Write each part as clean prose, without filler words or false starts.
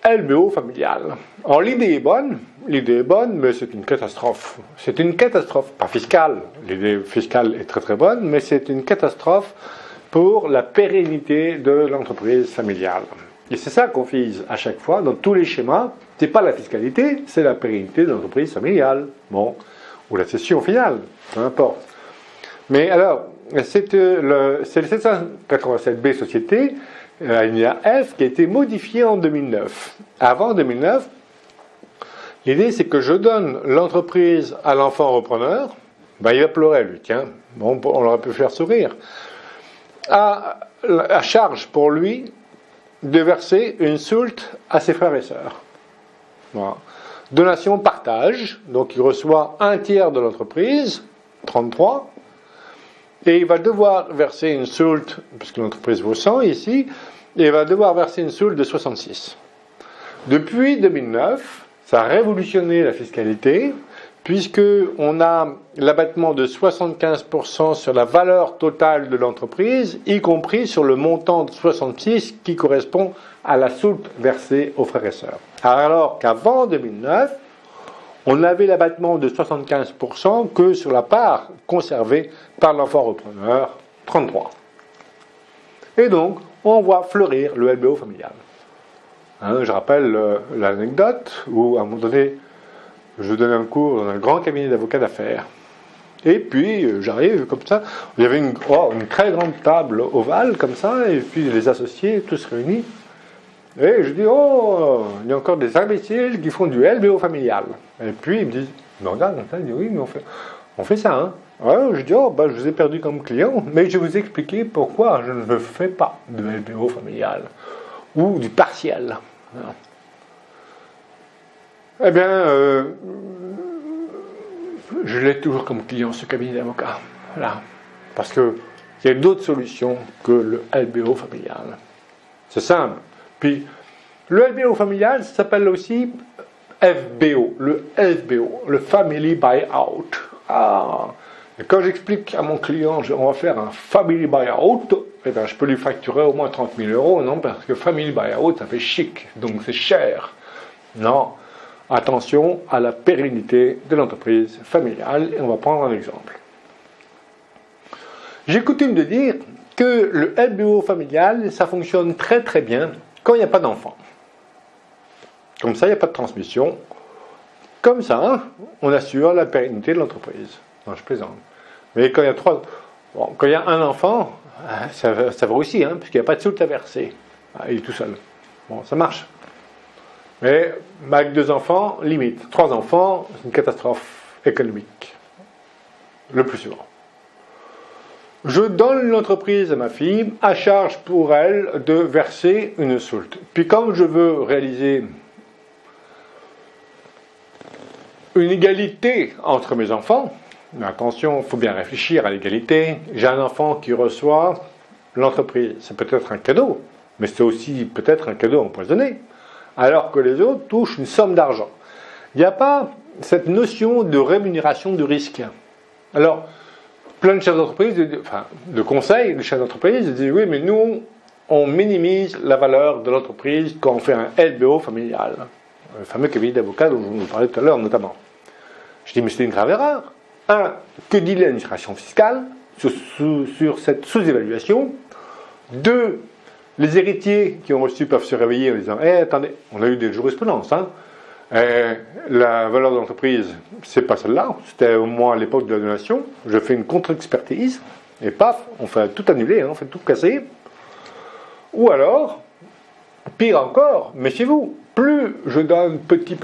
LBO familial. Alors l'idée est bonne, mais c'est une catastrophe. C'est une catastrophe, pas fiscale, l'idée fiscale est très très bonne, mais c'est une catastrophe pour la pérennité de l'entreprise familiale. Et c'est ça qu'on vise à chaque fois dans tous les schémas. C'est pas la fiscalité, c'est la pérennité de l'entreprise familiale. Bon, ou la cession finale, peu importe. Mais alors, c'est le 787B Société, alinéa F, qui a été modifié en 2009. Avant 2009, l'idée c'est que je donne l'entreprise à l'enfant repreneur, ben, il va pleurer lui, tiens, bon, on l'aurait pu faire sourire, à charge pour lui de verser une soulte à ses frères et sœurs. Voilà. Donation partage, donc il reçoit un tiers de l'entreprise, 33, et il va devoir verser une soulte, puisque l'entreprise vaut 100 ici, et il va devoir verser une soulte de 66. Depuis 2009, ça a révolutionné la fiscalité, puisqu'on a l'abattement de 75% sur la valeur totale de l'entreprise, y compris sur le montant de 66 qui correspond à la soulte versée aux frères et sœurs. Alors qu'avant 2009, on avait l'abattement de 75% que sur la part conservée par l'enfant repreneur, 33. Et donc, on voit fleurir le LBO familial. Hein, je rappelle l'anecdote où, à un moment donné, je donnais un cours dans un grand cabinet d'avocats d'affaires. Et puis, j'arrive comme ça, il y avait une très grande table ovale comme ça, et puis les associés, tous réunis. Et je dis, il y a encore des imbéciles qui font du LBO familial. Et puis, ils me disent, me regardent comme ça, ils disent, oui, mais on fait ça, hein. Alors, je dis, je vous ai perdu comme client, mais je vais vous expliquer pourquoi je ne fais pas de LBO familial, ou du partiel. Voilà. Eh bien, je l'ai toujours comme client, ce cabinet d'avocats. Voilà. Parce qu'il y a d'autres solutions que le LBO familial. C'est simple. Puis, le LBO familial, ça s'appelle aussi FBO, le Family Buyout. Et quand j'explique à mon client, on va faire un Family Buyout, eh bien, je peux lui facturer au moins 30 000 €, non, parce que Family Buyout, ça fait chic, donc c'est cher. Non. Attention à la pérennité de l'entreprise familiale, et on va prendre un exemple. J'ai coutume de dire que le LBO familial, ça fonctionne très très bien quand il n'y a pas d'enfant. Comme ça, il n'y a pas de transmission. Comme ça, on assure la pérennité de l'entreprise. Non, je plaisante. Mais quand il y a un enfant, ça va aussi, parce qu'il n'y a pas de soulte à verser. Il est tout seul. Bon, ça marche. Mais avec 2 enfants, limite. 3 enfants, c'est une catastrophe économique. Le plus souvent. Je donne l'entreprise à ma fille, à charge pour elle de verser une soulte. Puis comme je veux réaliser une égalité entre mes enfants, mais attention, il faut bien réfléchir à l'égalité. J'ai un enfant qui reçoit l'entreprise. C'est peut-être un cadeau, mais c'est aussi peut-être un cadeau empoisonné. Alors que les autres touchent une somme d'argent. Il n'y a pas cette notion de rémunération du risque. Alors, plein de chefs d'entreprise, de conseils, de chefs d'entreprise disent oui, mais nous, on minimise la valeur de l'entreprise quand on fait un LBO familial. Le fameux cabinet d'avocats dont je vous parlais tout à l'heure notamment. Je dis, mais c'est une grave erreur. Que dit l'administration fiscale sur cette sous-évaluation? 2, les héritiers qui ont reçu peuvent se réveiller en disant attendez, on a eu des jurisprudences. La valeur de l'entreprise, c'est pas celle-là. C'était au moins à l'époque de la donation. Je fais une contre-expertise et paf, on fait tout annuler, on fait tout casser. Ou alors, pire encore, méfiez-vous, plus je donne petit,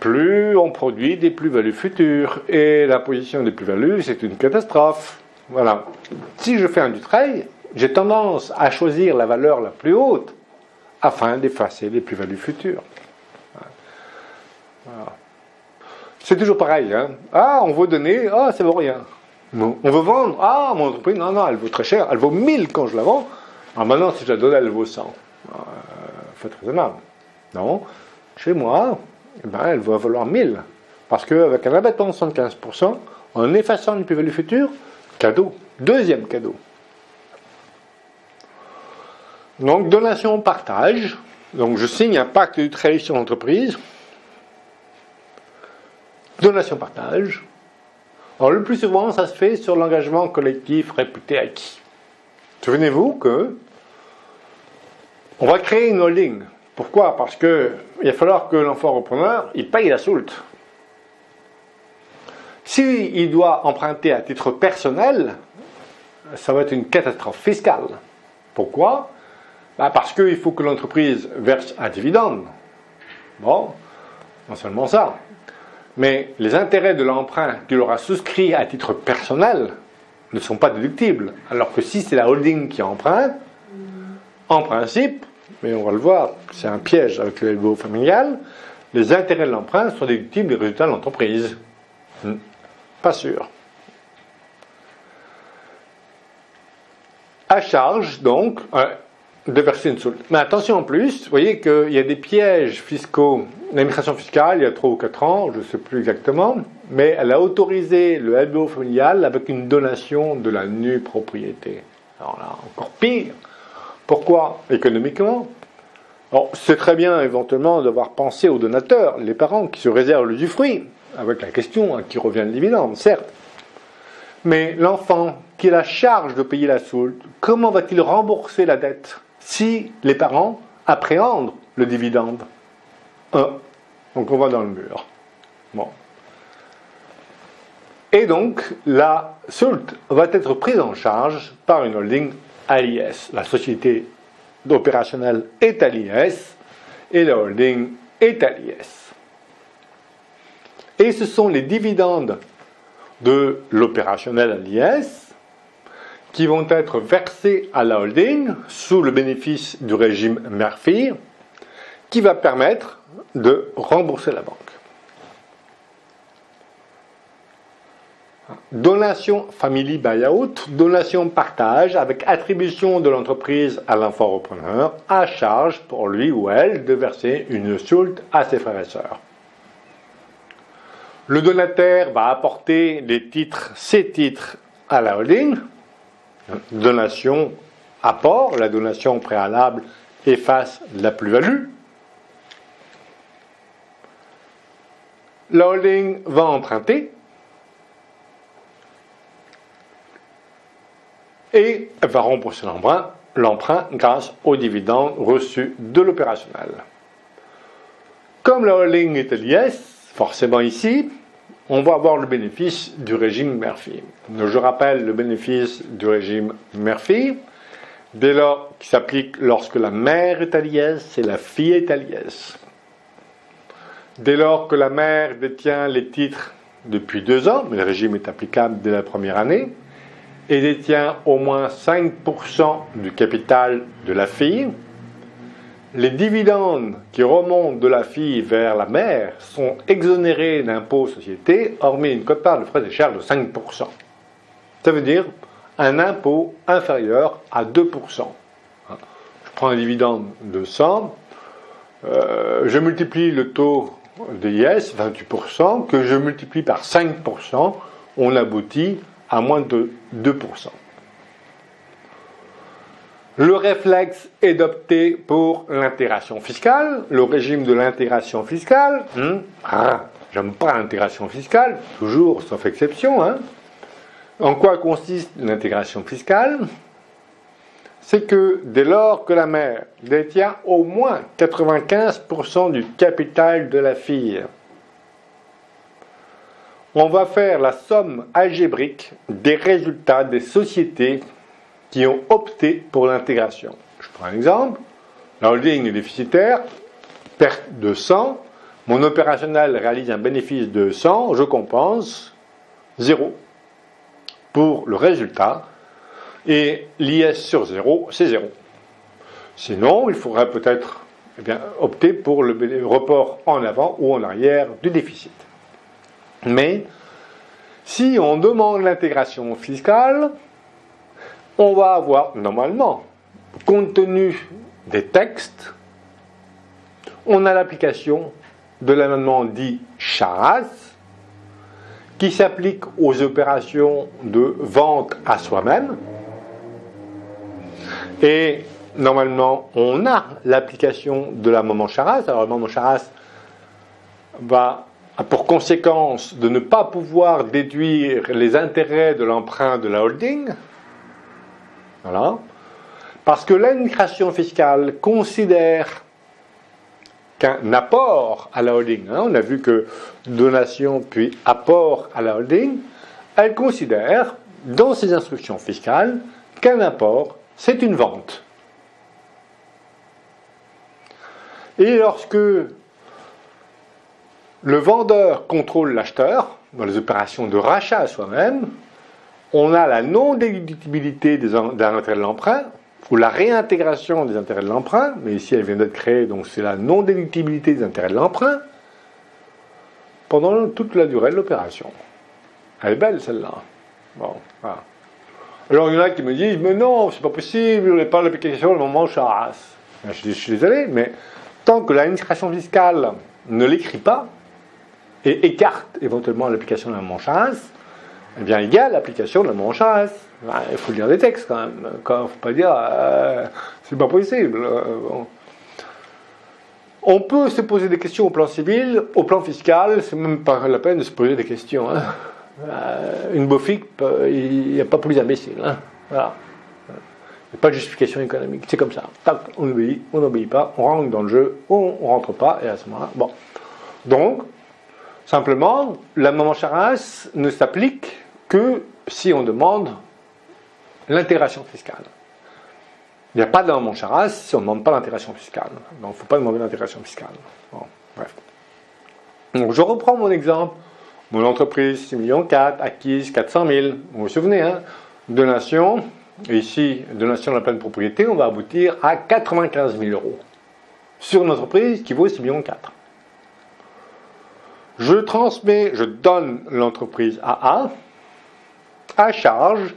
plus on produit des plus-values futures. Et la position des plus-values, c'est une catastrophe. Voilà. Si je fais un Dutreil, j'ai tendance à choisir la valeur la plus haute afin d'effacer les plus-values futures. Voilà. C'est toujours pareil. On veut donner, ça vaut rien. On veut vendre, mon entreprise, non, elle vaut très cher, elle vaut 1000 quand je la vends. Maintenant, si je la donne, elle vaut 100. Faites raisonnable. Non, chez moi, elle va valoir 1000. Parce qu'avec un abattement de 75%, en effaçant les plus-values futures, cadeau. Deuxième cadeau. Donc, donation-partage. Donc je signe un pacte de création d'entreprise, donation-partage. Alors le plus souvent, ça se fait sur l'engagement collectif réputé acquis. Souvenez-vous que on va créer une holding. Pourquoi? Parce qu'il va falloir que l'enfant repreneur, il paye la soulte. S'il doit emprunter à titre personnel, ça va être une catastrophe fiscale. Pourquoi? Parce qu'il faut que l'entreprise verse un dividende. Bon, non seulement ça, mais les intérêts de l'emprunt qu'il aura souscrit à titre personnel ne sont pas déductibles. Alors que si c'est la holding qui emprunte, en principe, mais on va le voir, c'est un piège avec le LBO familial, les intérêts de l'emprunt sont déductibles des résultats de l'entreprise. Pas sûr. À charge, donc, de verser une soulte. Mais attention en plus, vous voyez qu'il y a des pièges fiscaux. L'administration fiscale, il y a 3 ou 4 ans, je ne sais plus exactement, mais elle a autorisé le LBO familial avec une donation de la nue propriété. Alors là, encore pire. Pourquoi? Économiquement. Alors, c'est très bien éventuellement d'avoir pensé aux donateurs, les parents qui se réservent l'usufruit, avec la question à qui revient le dividende, certes. Mais l'enfant qui a la charge de payer la soulte, comment va-t-il rembourser la dette si les parents appréhendent le dividende? Donc on va dans le mur. Bon. Et donc, la soulte va être prise en charge par une holding à l'IS. La société opérationnelle est à l'IS et la holding est à l'IS. Et ce sont les dividendes de l'opérationnel à l'IS qui vont être versés à la holding sous le bénéfice du régime mère-fille qui va permettre de rembourser la banque. Donation family buyout, donation partage avec attribution de l'entreprise à l'enfant repreneur à charge pour lui ou elle de verser une soulte à ses frères et sœurs. Le donataire va apporter ses titres à la holding. Donation, apport, la donation préalable efface la plus-value. La holding va emprunter et elle va rembourser l'emprunt grâce aux dividendes reçus de l'opérationnel. Comme la holding est à l'IS, forcément ici, on va avoir le bénéfice du régime mère-fille. Je rappelle le bénéfice du régime mère-fille, dès lors qu'il s'applique lorsque la mère est à l'IS et la fille est à l'IS. Dès lors que la mère détient les titres depuis 2 ans, mais le régime est applicable dès la première année, et détient au moins 5% du capital de la fille, les dividendes qui remontent de la fille vers la mère sont exonérés d'impôt société, hormis une quote-part de frais et charges de 5%. Ça veut dire un impôt inférieur à 2%. Je prends un dividende de 100, je multiplie le taux de IS, 28%, que je multiplie par 5%, on aboutit à moins de 2%. Le réflexe est d'opter pour l'intégration fiscale, le régime de l'intégration fiscale. J'aime pas l'intégration fiscale, toujours sauf exception. En quoi consiste l'intégration fiscale? C'est que dès lors que la mère détient au moins 95% du capital de la fille, on va faire la somme algébrique des résultats des sociétés qui ont opté pour l'intégration. Je prends un exemple. La holding est déficitaire, perte de 100. Mon opérationnel réalise un bénéfice de 100, je compense 0 pour le résultat. Et l'IS sur 0, c'est 0. Sinon, il faudrait peut-être opter pour le report en avant ou en arrière du déficit. Mais si on demande l'intégration fiscale, on va avoir normalement, compte tenu des textes, on a l'application de l'amendement dit Charras, qui s'applique aux opérations de vente à soi-même. Et normalement, on a l'application de la Montmorency-Charras. Alors, la Montmorency-Charras a pour conséquence de ne pas pouvoir déduire les intérêts de l'emprunt de la holding. Voilà. Parce que l'administration fiscale considère qu'un apport à la holding, on a vu que donation puis apport à la holding, elle considère dans ses instructions fiscales qu'un apport, c'est une vente. Et lorsque le vendeur contrôle l'acheteur, dans les opérations de rachat à soi-même, on a la non-déductibilité des intérêts de l'emprunt, ou la réintégration des intérêts de l'emprunt, mais ici elle vient d'être créée, donc c'est la non-déductibilité des intérêts de l'emprunt, pendant toute la durée de l'opération. Elle est belle celle-là. Bon, voilà. Alors il y en a qui me disent, mais non, c'est pas possible, on n'est pas l'application le Montmorency-Charras. Je suis désolé, mais tant que l'administration fiscale ne l'écrit pas, et écarte éventuellement l'application de la Montmorency-Charras, eh bien, il y a l'application de la Montmorency-Charras. Il faut lire des textes quand même. Il ne faut pas dire c'est pas possible. Bon. On peut se poser des questions au plan civil, au plan fiscal, c'est même pas la peine de se poser des questions. Hein. Une BOFIC, il n'y a pas plus imbécile. Hein. Voilà. Il n'y a pas de justification économique. C'est comme ça. Tac, on obéit, on n'obéit pas, on rentre dans le jeu, on ne rentre pas, et à ce moment-là. Bon. Donc, simplement, la Montmorency-Charras ne s'applique que si on demande l'intégration fiscale. Il n'y a pas de Montmorency-Charras si on ne demande pas l'intégration fiscale. Donc, il ne faut pas demander l'intégration fiscale. Bon, bref. Donc, je reprends mon exemple. Mon entreprise, 6,4 millions, acquise 400 000. Vous vous souvenez, hein? Donation. Et ici, donation de la pleine propriété, on va aboutir à 95 000 euros. Sur une entreprise qui vaut 6,4 millions. Je transmets, je donne l'entreprise à charge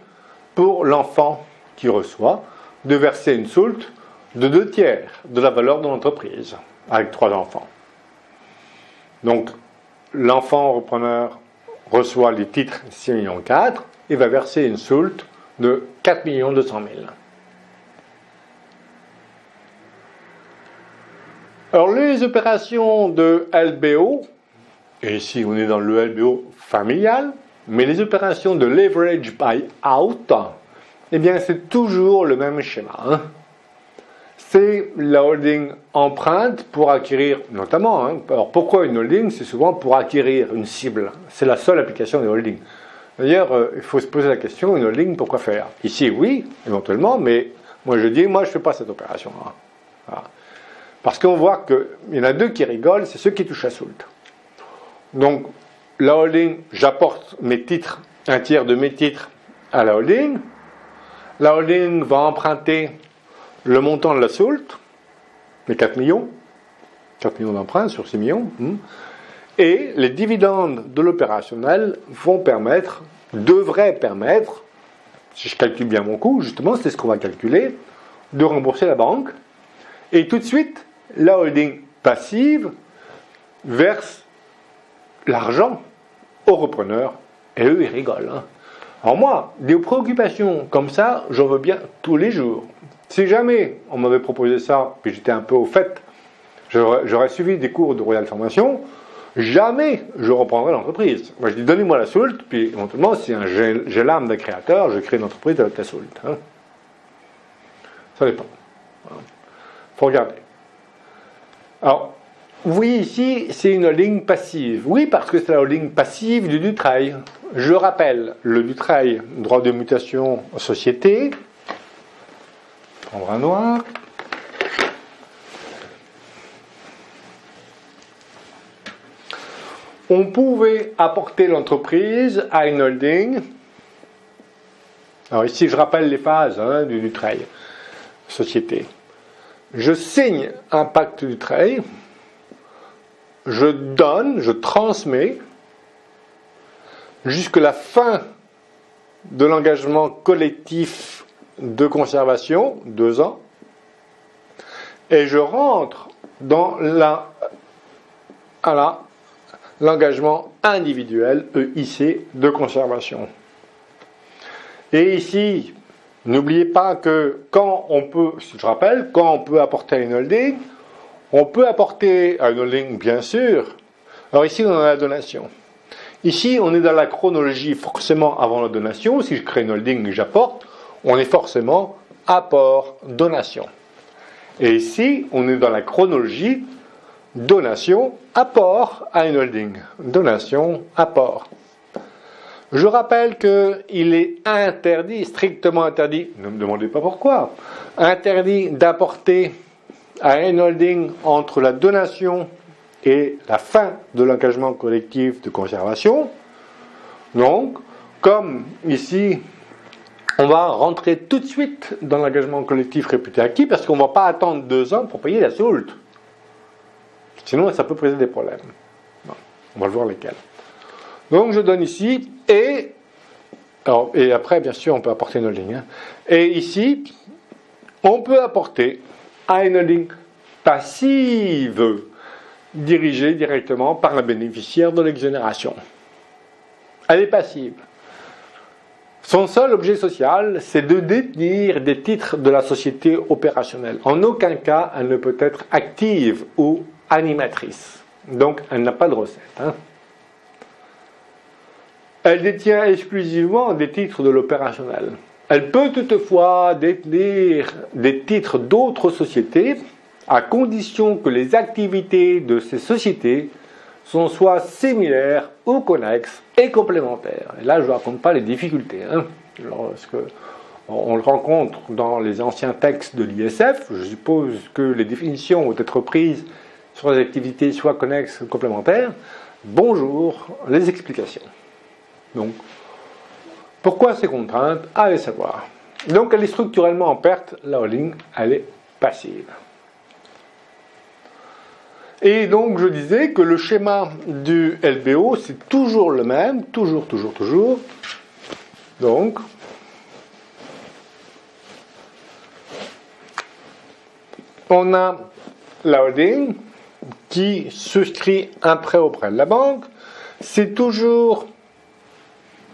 pour l'enfant qui reçoit de verser une soulte de 2/3 de la valeur de l'entreprise, avec 3 enfants. Donc, l'enfant repreneur reçoit les titres 6,4 millions et va verser une soulte de 4 200 000. Alors, les opérations de LBO, et ici on est dans le LBO familial, mais les opérations de leverage buy-out, eh bien c'est toujours le même schéma. Hein. C'est la holding emprunte pour acquérir, notamment, hein, alors pourquoi une holding? C'est souvent pour acquérir une cible. C'est la seule application des holdings. D'ailleurs, il faut se poser la question, une holding, pourquoi faire? Ici, oui, éventuellement, mais moi je dis, moi je ne fais pas cette opération-là. Voilà. Parce qu'on voit qu'il y en a deux qui rigolent, c'est ceux qui touchent à soulte. Donc, la holding, j'apporte mes titres, 1/3 de mes titres à la holding. La holding va emprunter le montant de la soulte, les 4 millions. 4 millions d'emprunts sur 6 millions. Et les dividendes de l'opérationnel devraient permettre, si je calcule bien mon coût, justement, c'est ce qu'on va calculer, de rembourser la banque. Et tout de suite, la holding passive verse l'argent aux repreneurs. Et eux, ils rigolent. Hein. Alors moi, des préoccupations comme ça, j'en veux bien tous les jours. Si jamais on m'avait proposé ça, puis j'étais un peu au fait, j'aurais suivi des cours de Royal Formation, jamais je reprendrai l'entreprise. Moi je dis, donnez-moi la soulte, puis éventuellement, si j'ai l'âme d'un créateur, je crée une entreprise avec la soulte. Hein. Ça dépend. Il faut regarder. Alors, vous voyez ici, c'est une holding passive. Oui, parce que c'est la holding passive du Dutreil. Je rappelle, le Dutreil, droit de mutation société. Prendre un noir. On pouvait apporter l'entreprise à une holding. Alors ici, je rappelle les phases du Dutreil, société. Je signe un pacte Dutreil. Je donne, je transmets jusqu'à la fin de l'engagement collectif de conservation, 2 ans, et je rentre dans l'engagement individuel, EIC, de conservation. Et ici, N'oubliez pas que quand on peut, je rappelle, quand on peut apporter à une holding, on peut apporter à une holding, bien sûr. Alors ici, on a la donation. Ici, on est dans la chronologie forcément avant la donation. Si je crée une holding et que j'apporte, on est forcément apport, donation. Et ici, on est dans la chronologie donation, apport à une holding. Donation, apport. Je rappelle qu'il est interdit, strictement interdit, ne me demandez pas pourquoi, interdit d'apporter à une holding entre la donation et la fin de l'engagement collectif de conservation. Donc, comme ici, on va rentrer tout de suite dans l'engagement collectif réputé acquis parce qu'on ne va pas attendre 2 ans pour payer la soulte. Sinon, ça peut poser des problèmes. Bon, on va le voir lesquels. Donc, je donne ici et après, bien sûr, on peut apporter une holding. Et ici, on peut apporter à une holding passive dirigée directement par un bénéficiaire de l'exonération. Elle est passive. Son seul objet social, c'est de détenir des titres de la société opérationnelle. En aucun cas, elle ne peut être active ou animatrice. Donc, elle n'a pas de recette. Elle détient exclusivement des titres de l'opérationnel. Elle peut toutefois détenir des titres d'autres sociétés à condition que les activités de ces sociétés sont soit similaires ou connexes et complémentaires. Et là, je ne raconte pas les difficultés. Lorsque on le rencontre dans les anciens textes de l'ISF, je suppose que les définitions vont être prises sur les activités soit connexes ou complémentaires. Bonjour, les explications. Donc, pourquoi ces contraintes? Allez savoir. Donc, elle est structurellement en perte, la holding, elle est passive. Et donc, je disais que le schéma du LBO, c'est toujours le même, toujours. Donc, on a la holding qui souscrit un prêt auprès de la banque. C'est toujours,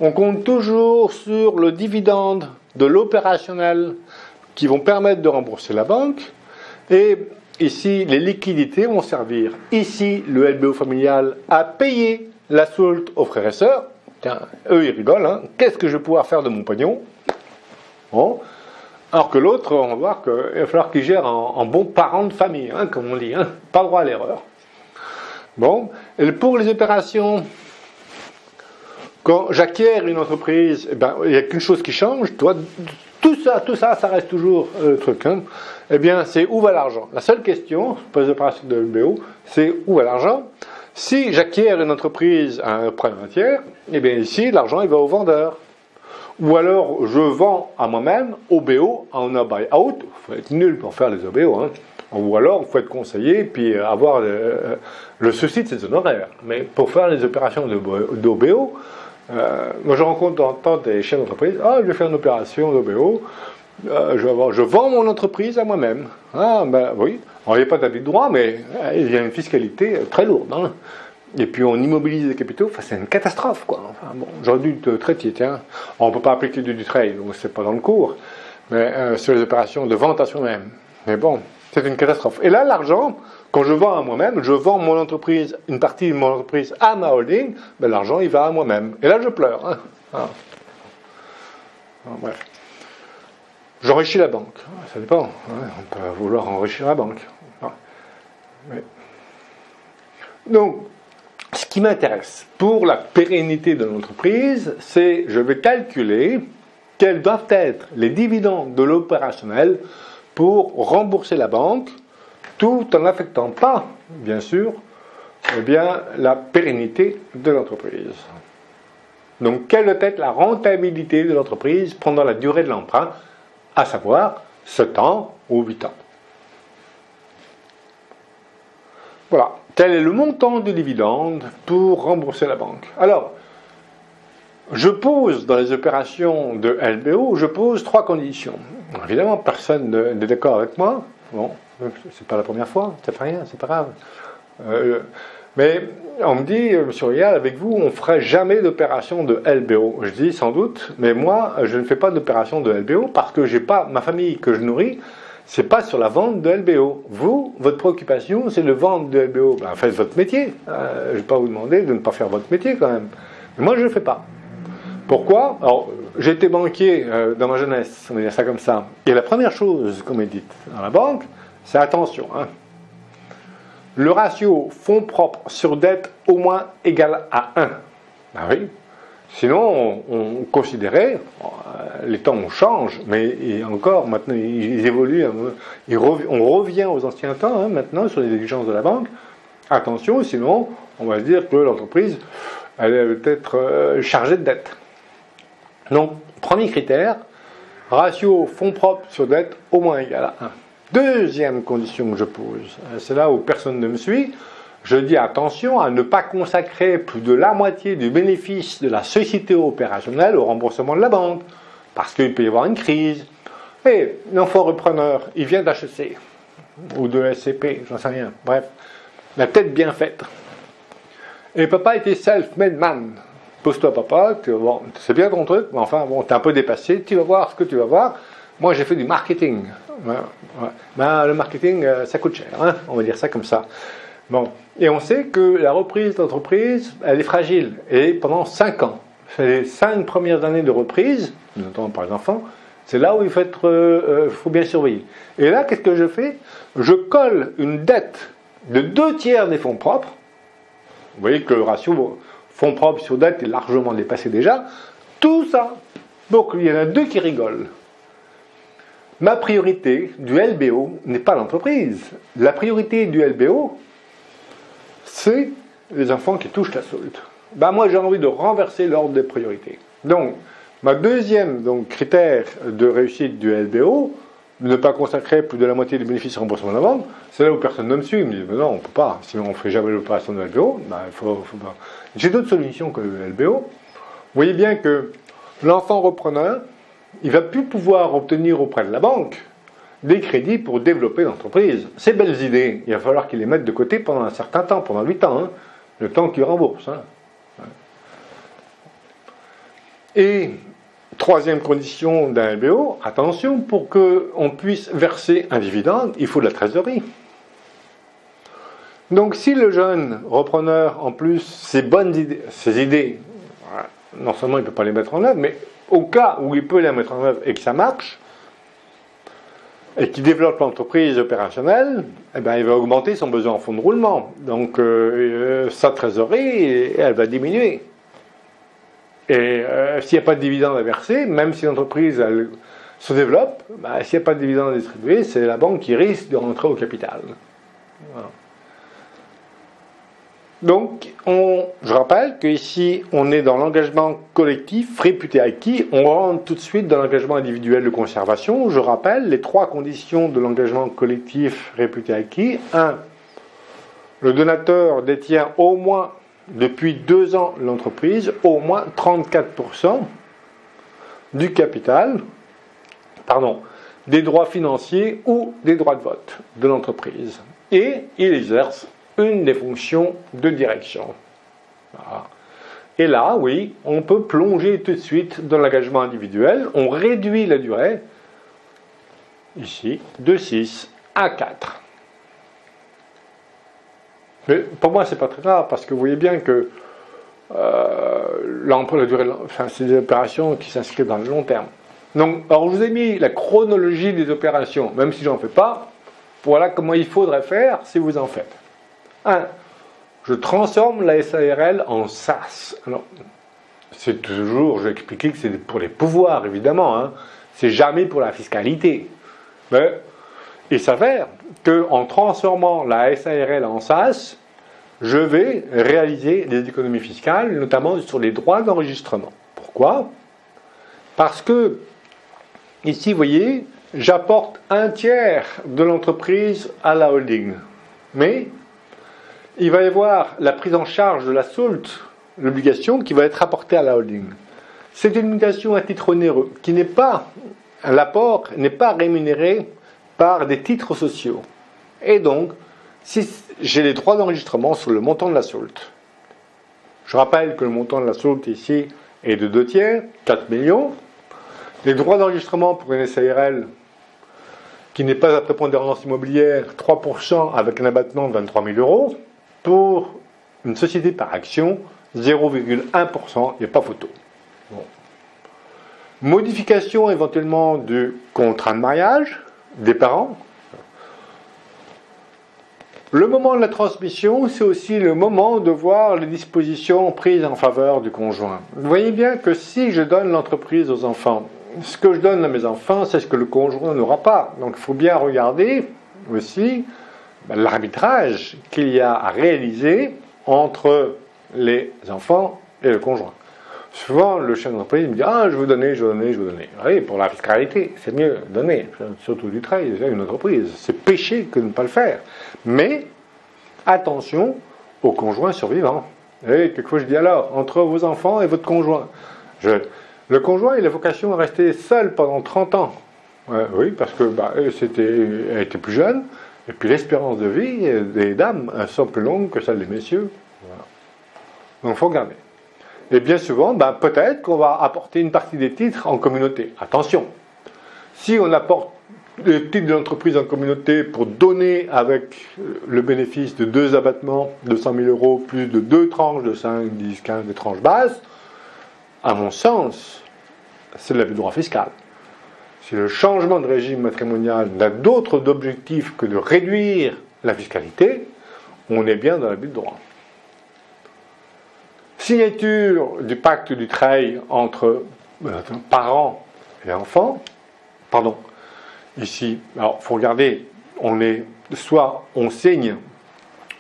on compte toujours sur le dividende de l'opérationnel qui vont permettre de rembourser la banque. Et ici, les liquidités vont servir. Ici, le LBO familial a payé la soulte aux frères et sœurs. Tiens, eux, ils rigolent. Qu'est-ce que je vais pouvoir faire de mon pognon? Bon. Alors que l'autre, on va voir qu'il va falloir qu'il gère en bon parent de famille, comme on dit. Pas droit à l'erreur. Bon. Et pour les opérations, quand j'acquiers une entreprise, il n'y a qu'une chose qui change. Tout ça, ça reste toujours le truc. Eh bien, c'est où va l'argent? La seule question, pour les opérations de LBO, c'est où va l'argent? Si j'acquiers une entreprise à un prêt d'un tiers, eh bien ici, l'argent, il va au vendeur. Ou alors, je vends à moi-même, OBO, en un buy-out. Il faut être nul pour faire les OBO. Ou alors, il faut être conseillé, puis avoir le souci de ses honoraires. Mais pour faire les opérations d'OBO, moi je rencontre dans le temps des chefs d'entreprise, je vais faire une opération d'OBO, je vends mon entreprise à moi-même. Oui, il n'y a pas d'abus de droit, mais il y a une fiscalité très lourde. Et puis on immobilise les capitaux, c'est une catastrophe, quoi. J'aurais dû te traiter, tiens. On ne peut pas appliquer du trade, donc c'est pas dans le cours, mais sur les opérations de vente à soi-même. Mais bon, c'est une catastrophe. Et là, l'argent, quand je vends à moi-même, je vends mon entreprise, une partie de mon entreprise à ma holding, l'argent, il va à moi-même. Et là, je pleure. Bref. J'enrichis la banque. Ça dépend. On peut vouloir enrichir la banque. Donc, ce qui m'intéresse pour la pérennité de l'entreprise, c'est je vais calculer quels doivent être les dividendes de l'opérationnel pour rembourser la banque, tout en n'affectant pas, bien sûr, la pérennité de l'entreprise. Donc, quelle doit être la rentabilité de l'entreprise pendant la durée de l'emprunt, à savoir 7 ans ou 8 ans. Voilà. Quel est le montant du dividende pour rembourser la banque? Alors, je pose dans les opérations de LBO, je pose 3 conditions. Évidemment, personne n'est d'accord avec moi. Bon, c'est pas la première fois, ça fait rien, c'est pas grave. Mais on me dit, monsieur Rial, avec vous, on ne ferait jamais d'opération de LBO. Je dis, sans doute, mais moi, je ne fais pas d'opération de LBO parce que j'ai pas ma famille que je nourris, c'est pas sur la vente de LBO. Vous, votre préoccupation, c'est de vendre de LBO. Ben, faites votre métier. Je ne vais pas vous demander de ne pas faire votre métier quand même. Mais moi, je ne le fais pas. Pourquoi? Alors, j'ai été banquier dans ma jeunesse, on va dire ça comme ça. Et la première chose qu'on m'a dite dans la banque, c'est attention, hein. Le ratio fonds propres sur dette au moins égal à 1. Ben oui. Sinon, on considérait, les temps changent, mais et encore, maintenant, ils évoluent, on revient aux anciens temps, hein, maintenant, sur les exigences de la banque. Attention, sinon, on va se dire que l'entreprise, elle va être chargée de dette. Donc, premier critère, ratio fonds propres sur dette au moins égal à 1. Deuxième condition que je pose, c'est là où personne ne me suit, je dis attention à ne pas consacrer plus de la moitié du bénéfice de la société opérationnelle au remboursement de la banque, parce qu'il peut y avoir une crise. Et l'enfant repreneur, il vient d'HEC, ou de SCP, j'en sais rien, bref, la tête bien faite. Et papa était self-made man. Pose-toi papa, bon, c'est bien ton truc, mais enfin, bon, t'es un peu dépassé, tu vas voir ce que tu vas voir. Moi, j'ai fait du marketing. Ouais. Ben, le marketing, ça coûte cher, hein, on va dire ça comme ça. Bon. Et on sait que la reprise d'entreprise, elle est fragile. Et pendant 5 ans, les 5 premières années de reprise, notamment par les enfants, c'est là où il faut bien surveiller. Et là, qu'est-ce que je fais? Je colle une dette de 2/3 des fonds propres. Vous voyez que le ratio fonds propres sur dette est largement dépassé déjà. Tout ça. Donc, il y en a 2 qui rigolent. Ma priorité du LBO n'est pas l'entreprise. La priorité du LBO, c'est les enfants qui touchent la solde. Ben moi, j'ai envie de renverser l'ordre des priorités. Donc, ma deuxième critère de réussite du LBO, ne pas consacrer plus de la moitié des bénéfices au remboursement de la vente, c'est là où personne ne me suit. Il me dit, mais non, on ne peut pas. Sinon, on ne fait jamais l'opération de LBO. Ben, faut pas. J'ai d'autres solutions que le LBO. Vous voyez bien que l'enfant repreneur, il ne va plus pouvoir obtenir auprès de la banque des crédits pour développer l'entreprise. Ces belles idées, il va falloir qu'il les mette de côté pendant un certain temps, pendant 8 ans, hein, le temps qu'il rembourse. Hein. Et troisième condition d'un LBO, attention, pour qu'on puisse verser un dividende, il faut de la trésorerie. Donc si le jeune repreneur, en plus, ses idées, non seulement il ne peut pas les mettre en œuvre, mais au cas où il peut les mettre en œuvre et que ça marche, et qu'il développe l'entreprise opérationnelle, eh bien, il va augmenter son besoin en fonds de roulement. Donc, sa trésorerie, elle va diminuer. Et s'il n'y a pas de dividende à verser, même si l'entreprise se développe, s'il n'y a pas de dividende à distribuer, c'est la banque qui risque de rentrer au capital. Voilà. Donc, je rappelle qu'ici, on est dans l'engagement collectif réputé acquis. On rentre tout de suite dans l'engagement individuel de conservation. Je rappelle les 3 conditions de l'engagement collectif réputé acquis. 1. Le donateur détient au moins, depuis 2 ans, l'entreprise, au moins 34% du capital, des droits financiers ou des droits de vote de l'entreprise. Et il exerce une des fonctions de direction. Voilà. Et là, oui, on peut plonger tout de suite dans l'engagement individuel. On réduit la durée, ici, de 6 à 4. Mais pour moi, c'est pas très grave, parce que vous voyez bien que la durée, c'est des opérations qui s'inscrivent dans le long terme. Donc, alors je vous ai mis la chronologie des opérations, même si j'en fais pas. Voilà comment il faudrait faire si vous en faites. 1. Je transforme la SARL en SAS. Alors, c'est toujours, je vais expliquer que c'est pour les pouvoirs, évidemment. Hein. C'est jamais pour la fiscalité. Mais il s'avère qu'en transformant la SARL en SAS, je vais réaliser des économies fiscales, notamment sur les droits d'enregistrement. Pourquoi? Parce que, ici, vous voyez, j'apporte 1/3 de l'entreprise à la holding. Mais il va y avoir la prise en charge de la SAULT, l'obligation qui va être apportée à la holding. C'est une obligation à titre onéreux, qui n'est pas, l'apport n'est pas rémunéré par des titres sociaux. Et donc, si j'ai les droits d'enregistrement sur le montant de la soulte, je rappelle que le montant de la soulte ici est de 2 tiers, 4 millions. Les droits d'enregistrement pour une SARL qui n'est pas à prépondérance immobilière, 3% avec un abattement de 23 000 euros. Pour une société par action, 0,1%, il n'y a pas photo. Bon. Modification éventuellement du contrat de mariage des parents. Le moment de la transmission, c'est aussi le moment de voir les dispositions prises en faveur du conjoint. Vous voyez bien que si je donne l'entreprise aux enfants, ce que je donne à mes enfants, c'est ce que le conjoint n'aura pas. Donc il faut bien regarder aussi l'arbitrage qu'il y a à réaliser entre les enfants et le conjoint. Souvent, le chef d'entreprise me dit « Ah, je veux donner, je veux donner, je veux donner. » Oui, pour la fiscalité, c'est mieux donner, surtout du travail, c'est une entreprise. C'est péché que de ne pas le faire. Mais, attention aux conjoints survivants. Et quelquefois, je dis alors, entre vos enfants et votre conjoint. Le conjoint, il a vocation à rester seul pendant 30 ans. Oui, parce que elle était plus jeune, et puis l'espérance de vie des dames sont plus longues que celle des messieurs. Voilà. Donc, il faut regarder. Et bien souvent, peut-être qu'on va apporter une partie des titres en communauté. Attention, si on apporte les titres de l'entreprise en communauté pour donner avec le bénéfice de 2 abattements de 100 000 euros, plus de 2 tranches de 5, 10, 15, des tranches basses, à mon sens, c'est de l'abus de droit fiscal. Si le changement de régime matrimonial n'a d'autre objectif que de réduire la fiscalité, on est bien dans l'abus de droit. Signature du pacte du travail entre parents et enfants. Pardon. Ici, alors il faut regarder, soit on signe,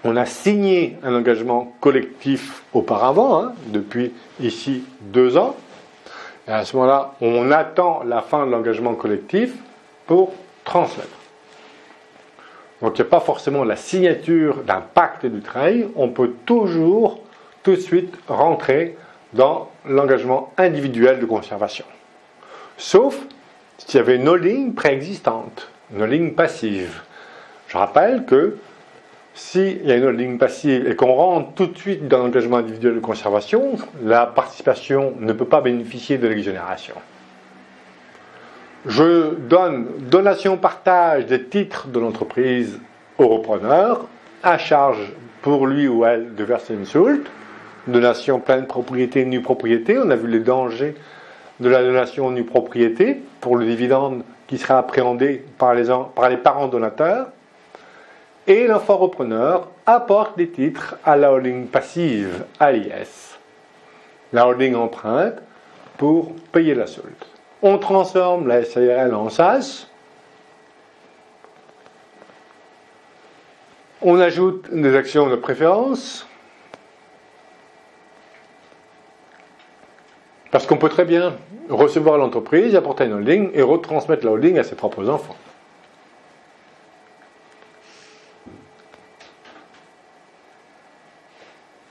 on a signé un engagement collectif auparavant, depuis ici 2 ans. Et à ce moment-là, on attend la fin de l'engagement collectif pour transmettre. Donc il n'y a pas forcément la signature d'un pacte du travail, on peut toujours tout de suite rentrer dans l'engagement individuel de conservation. Sauf s'il y avait une holding préexistante, une holding passive. Je rappelle que s'il y a une holding passive et qu'on rentre tout de suite dans l'engagement individuel de conservation, la participation ne peut pas bénéficier de l'exonération. Je donne donation-partage des titres de l'entreprise au repreneur, à charge pour lui ou elle de verser une soulte. Donation pleine propriété, nue propriété. On a vu les dangers de la donation nue propriété pour le dividende qui sera appréhendé par les parents donateurs. Et l'enfant repreneur apporte des titres à la holding passive, à l'IS. La holding emprunte pour payer la soulte. On transforme la SARL en SAS. On ajoute des actions de préférence. Parce qu'on peut très bien recevoir l'entreprise, apporter une holding et retransmettre la holding à ses propres enfants.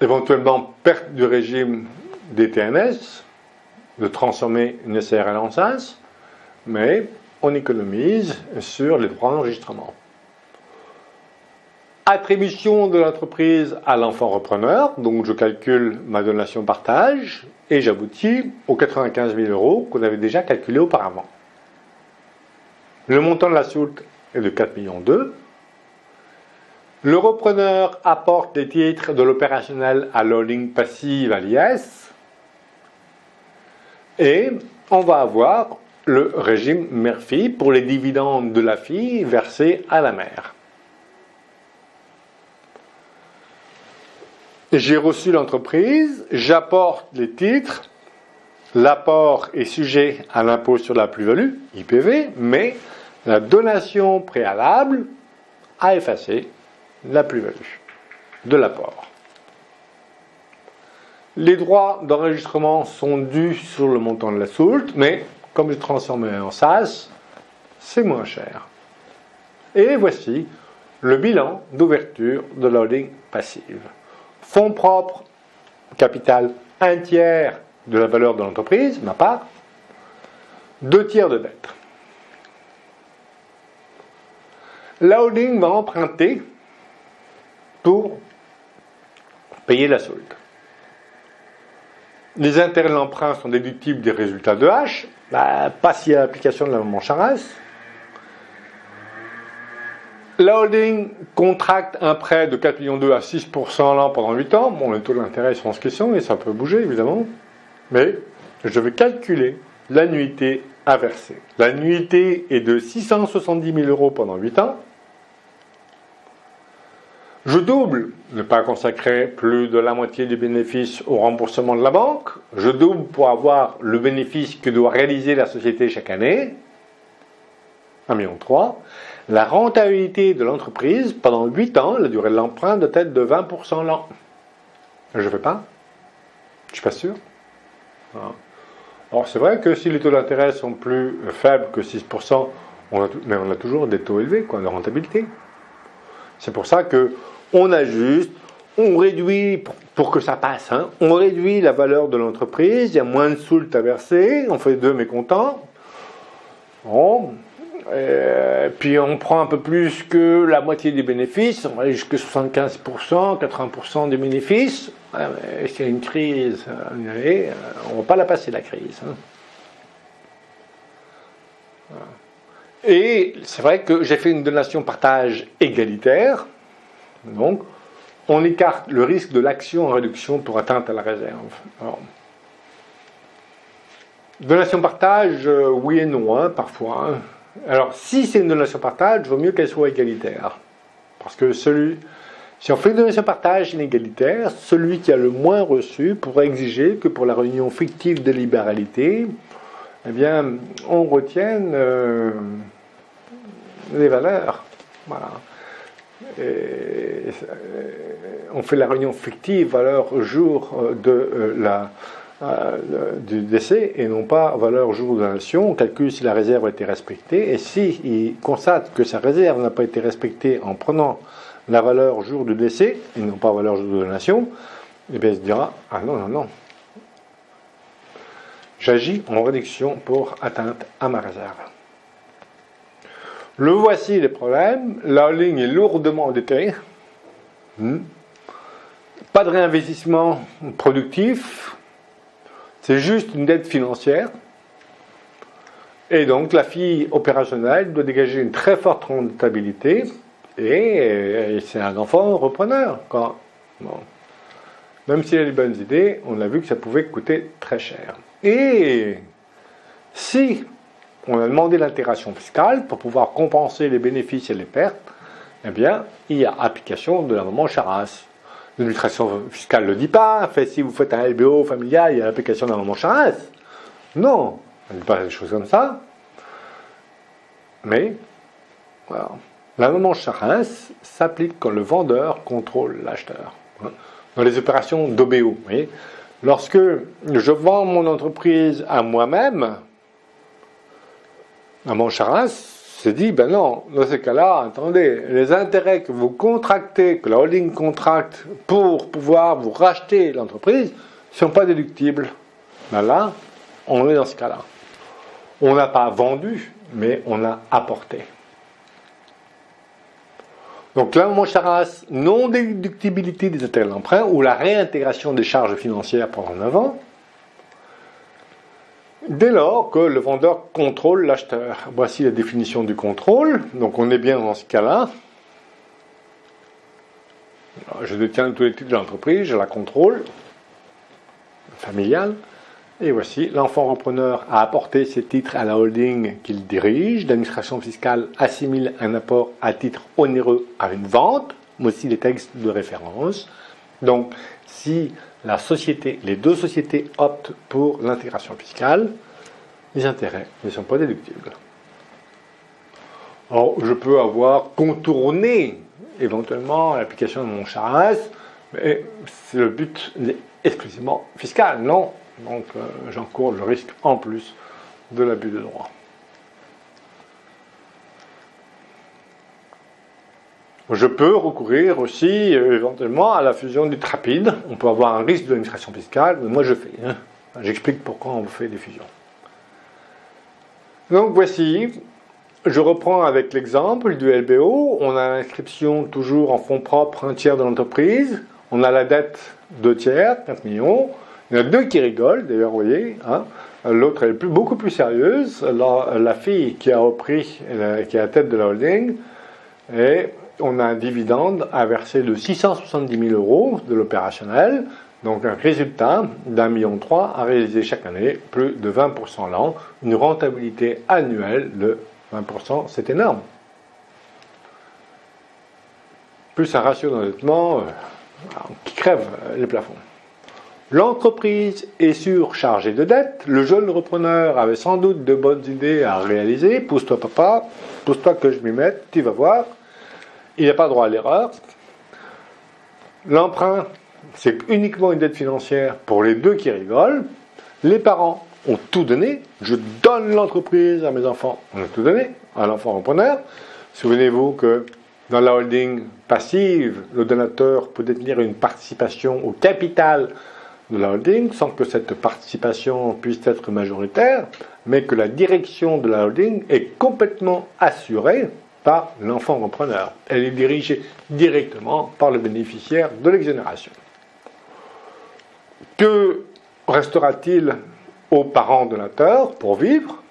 Éventuellement, perte du régime des TNS, de transformer une SARL en SAS, mais on économise sur les droits d'enregistrement. Attribution de l'entreprise à l'enfant repreneur, donc je calcule ma donation partage et j'aboutis aux 95 000 euros qu'on avait déjà calculé auparavant. Le montant de la soulte est de 4,2 millions. Le repreneur apporte les titres de l'opérationnel à l'holding passive à l'IS et on va avoir le régime mère-fille pour les dividendes de la fille versés à la mère. J'ai reçu l'entreprise, j'apporte les titres, l'apport est sujet à l'impôt sur la plus-value, IPV, mais la donation préalable a effacé la plus-value de l'apport. Les droits d'enregistrement sont dus sur le montant de la soulte, mais comme je transforme en SAS, c'est moins cher. Et voici le bilan d'ouverture de la holding passive. Fonds propres, capital 1/3 de la valeur de l'entreprise, ma part, 2/3 de dette. La holding va emprunter payer la solde. Les intérêts de l'emprunt sont déductibles des résultats de H, pas s'il y a application de la maman Charras. La holding contracte un prêt de 4,2 millions à 6% l'an pendant 8 ans. Bon, les taux d'intérêt sont ce qu'ils sont et ça peut bouger évidemment. Mais je vais calculer l'annuité à verser. L'annuité est de 670 000 euros pendant 8 ans. Je double, ne pas consacrer plus de la moitié des bénéfices au remboursement de la banque. Je double pour avoir le bénéfice que doit réaliser la société chaque année. 1,3 million. La rentabilité de l'entreprise pendant 8 ans, la durée de l'emprunt doit être de 20% l'an. Je ne fais pas. Je ne suis pas sûr. Voilà. Alors c'est vrai que si les taux d'intérêt sont plus faibles que 6%, mais on a toujours des taux élevés de rentabilité. C'est pour ça qu'on ajuste, on réduit, pour que ça passe, on réduit la valeur de l'entreprise, il y a moins de soult à verser, on fait 2 mécontents. Bon. Puis on prend un peu plus que la moitié des bénéfices, on va aller jusqu'à 75%, 80% des bénéfices. S'il y a une crise, on ne va pas la passer la crise. Et c'est vrai que j'ai fait une donation partage égalitaire, donc on écarte le risque de l'action en réduction pour atteinte à la réserve. Alors, donation partage, oui et non, parfois. Alors, si c'est une donation partage, il vaut mieux qu'elle soit égalitaire. Parce que si on fait une donation partage inégalitaire, celui qui a le moins reçu pourrait exiger que pour la réunion fictive de libéralité, eh bien, on retienne les valeurs. Voilà. On fait la réunion fictive valeur jour du décès et non pas valeur jour de donation. On calcule si la réserve a été respectée et s'il constate que sa réserve n'a pas été respectée en prenant la valeur jour du décès et non pas valeur jour de donation, eh bien il se dira ah non, j'agis en réduction pour atteinte à ma réserve. Le voici les problèmes. La holding est lourdement endettée. Pas de réinvestissement productif. C'est juste une dette financière. Et donc la fille opérationnelle doit dégager une très forte rentabilité. Et c'est un enfant repreneur. Même s'il a des bonnes idées, on a vu que ça pouvait coûter très cher. Et si on a demandé l'intégration fiscale pour pouvoir compenser les bénéfices et les pertes, eh bien, il y a application de la maman Charras. L'administration fiscale ne le dit pas. Si vous faites un LBO familial, il y a l'application de la maman Charras. Non, elle ne dit pas des choses comme ça. Mais, voilà. La maman Charras s'applique quand le vendeur contrôle l'acheteur. Dans les opérations d'OBO, vous voyez, lorsque je vends mon entreprise à moi-même, maman Charras s'est dit, ben non, dans ce cas-là, attendez, les intérêts que vous contractez, que la holding contracte pour pouvoir vous racheter l'entreprise, ne sont pas déductibles. Ben là, on est dans ce cas-là. On n'a pas vendu, mais on a apporté. Donc là, maman Charras, non-déductibilité des intérêts de l'emprunt ou la réintégration des charges financières pendant 9 ans, dès lors que le vendeur contrôle l'acheteur. Voici la définition du contrôle. Donc on est bien dans ce cas-là. Je détiens tous les titres de l'entreprise, je la contrôle, familiale. Et voici, l'enfant repreneur a apporté ses titres à la holding qu'il dirige. L'administration fiscale assimile un apport à titre onéreux à une vente. Voici les textes de référence. Donc, si les deux sociétés optent pour l'intégration fiscale, les intérêts ne sont pas déductibles. Alors, je peux avoir contourné éventuellement l'application de mon Charras, mais le but est exclusivement fiscal, non? Donc, j'encours le risque en plus de l'abus de droit. Je peux recourir aussi éventuellement à la fusion dite rapide. On peut avoir un risque de l'administration fiscale, mais moi je fais. J'explique pourquoi on fait des fusions. Donc voici, je reprends avec l'exemple du LBO. On a l'inscription toujours en fonds propres, un tiers de l'entreprise. on a la dette 2 tiers, 4 millions. Il y en a 2 qui rigolent, d'ailleurs, vous voyez. Hein. L'autre est beaucoup plus sérieuse. La fille qui a repris, qui est à la tête de la holding, et on a un dividende à verser de 670 000 euros de l'opérationnel. Donc un résultat d'1,3 million à réaliser chaque année, plus de 20% l'an, une rentabilité annuelle de 20%, c'est énorme. Plus un ratio d'endettement qui crève les plafonds. L'entreprise est surchargée de dettes, le jeune repreneur avait sans doute de bonnes idées à réaliser, pousse-toi papa, pousse-toi que je m'y mette, tu vas voir, il n'a pas droit à l'erreur. L'emprunt, c'est uniquement une dette financière pour les 2 qui rigolent. Les parents ont tout donné. Je donne l'entreprise à mes enfants. On a tout donné à l'enfant repreneur. Souvenez-vous que dans la holding passive, le donateur peut détenir une participation au capital de la holding sans que cette participation puisse être majoritaire, mais que la direction de la holding est complètement assurée par l'enfant repreneur. Elle est dirigée directement par le bénéficiaire de l'exonération. Que restera-t-il aux parents donateurs pour vivre?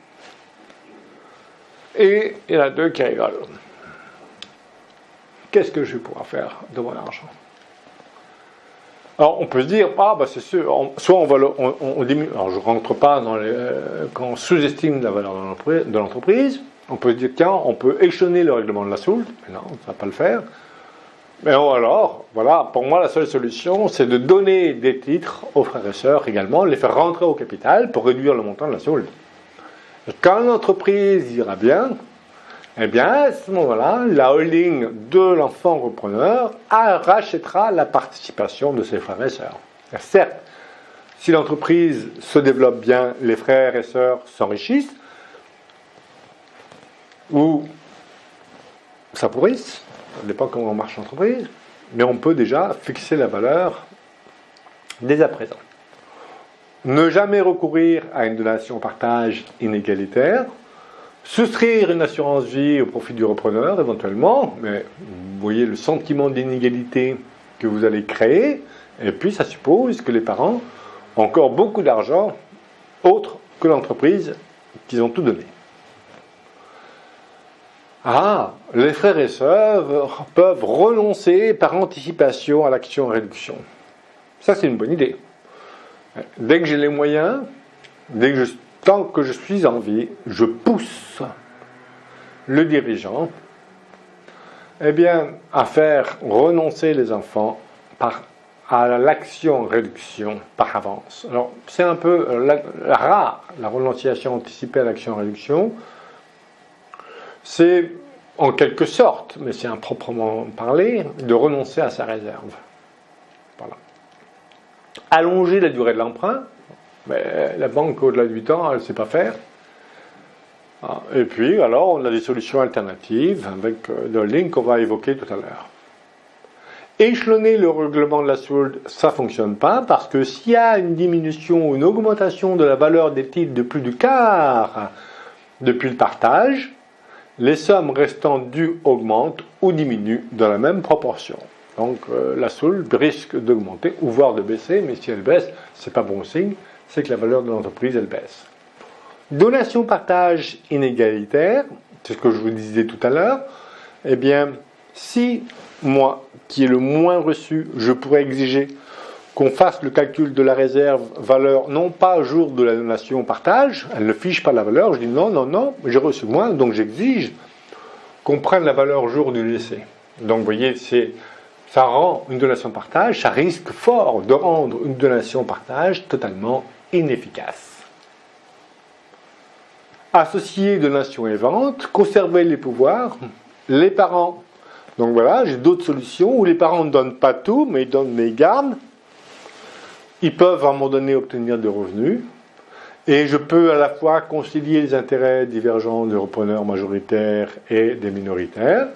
Et il y en a 2 qui rigolent. Qu'est-ce que je vais pouvoir faire de mon argent? Alors on peut se dire, c'est sûr, soit on diminue, alors je ne rentre pas dans quand on sous-estime la valeur de l'entreprise, on peut se dire, tiens, on peut échelonner le règlement de la Sould, mais non, ça ne va pas le faire. Mais alors, voilà, pour moi, la seule solution, c'est de donner des titres aux frères et sœurs également, les faire rentrer au capital pour réduire le montant de la Sould. Et quand l'entreprise ira bien, eh bien, à ce moment-là, la holding de l'enfant repreneur rachètera la participation de ses frères et sœurs. Et certes, si l'entreprise se développe bien, les frères et sœurs s'enrichissent, ou ça pourrisse, ça dépend comment marche l'entreprise, mais on peut déjà fixer la valeur dès à présent. Ne jamais recourir à une donation-partage inégalitaire, souscrire une assurance vie au profit du repreneur éventuellement, mais vous voyez le sentiment d'inégalité que vous allez créer, et puis ça suppose que les parents ont encore beaucoup d'argent autre que l'entreprise qu'ils ont tout donné. Les frères et sœurs peuvent renoncer par anticipation à l'action réduction. Ça, c'est une bonne idée. Dès que j'ai les moyens, tant que je suis en vie, je pousse le dirigeant à faire renoncer les enfants à l'action réduction par avance. Alors, c'est un peu rare, la renonciation anticipée à l'action réduction. C'est, en quelque sorte, mais c'est improprement parlé, de renoncer à sa réserve. Voilà. Allonger la durée de l'emprunt, mais la banque, au-delà de 8 ans, elle ne sait pas faire. Et puis, alors, on a des solutions alternatives avec le link qu'on va évoquer tout à l'heure. Échelonner le règlement de la Sould, ça ne fonctionne pas, parce que s'il y a une diminution ou une augmentation de la valeur des titres de plus du quart depuis le partage, les sommes restant dues augmentent ou diminuent dans la même proportion. Donc la Sould risque d'augmenter ou voire de baisser, mais si elle baisse, ce n'est pas bon signe, c'est que la valeur de l'entreprise, elle baisse. Donation-partage inégalitaire, c'est ce que je vous disais tout à l'heure, si moi, qui est le moins reçu, je pourrais exiger qu'on fasse le calcul de la réserve valeur, non pas jour de la donation partage, elle ne fiche pas la valeur, je dis non, j'ai reçu moins, donc j'exige qu'on prenne la valeur jour du décès. Donc vous voyez, ça rend une donation partage, ça risque fort de rendre une donation partage totalement inefficace. Associer donation et vente, conserver les pouvoirs, les parents. Donc voilà, j'ai d'autres solutions où les parents ne donnent pas tout, mais ils gardent. Ils peuvent à un moment donné obtenir des revenus. Et je peux à la fois concilier les intérêts divergents des repreneurs majoritaires et des minoritaires.